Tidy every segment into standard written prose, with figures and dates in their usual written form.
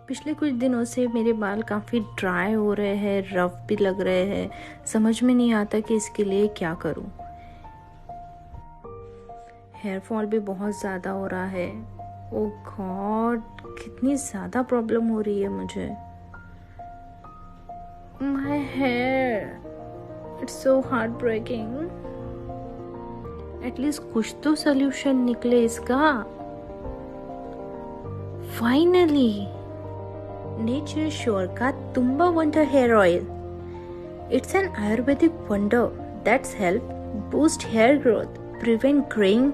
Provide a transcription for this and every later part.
पिछले कुछ दिनों से मेरे बाल काफ़ी ड्राई हो रहे हैं, रफ भी लग रहे हैं। समझ में नहीं आता कि इसके लिए क्या करूं। हेयर फॉल भी बहुत ज़्यादा हो रहा है। ओह गॉड, कितनी ज़्यादा प्रॉब्लम हो रही है मुझे। My hair, it's so heart breaking. At least कुछ तो सोल्यूशन निकले इसका। फाइनली नेचर श्योर का Tumba wonder hair oil. It's an Ayurvedic wonder that's help boost hair growth, prevent graying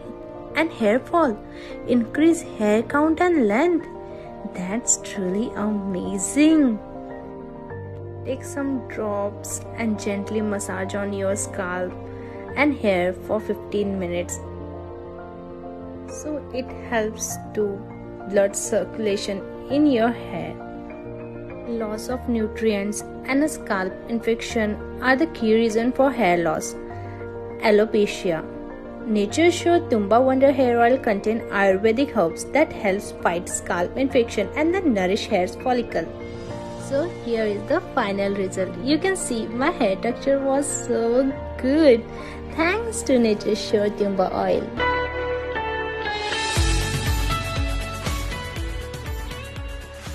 and hair fall, increase hair count and length. That's truly amazing. Take some drops and gently massage on your scalp and hair for 15 minutes. So it helps to blood circulation in your hair. Loss of nutrients and a scalp infection are the key reason for hair loss. Alopecia. Nature's Sure Thumba Wonder Hair Oil contain Ayurvedic herbs that helps fight scalp infection and then nourish hair follicle. So here is the final result. You can see my hair texture was so good thanks to Nature's Sure Thumba Oil.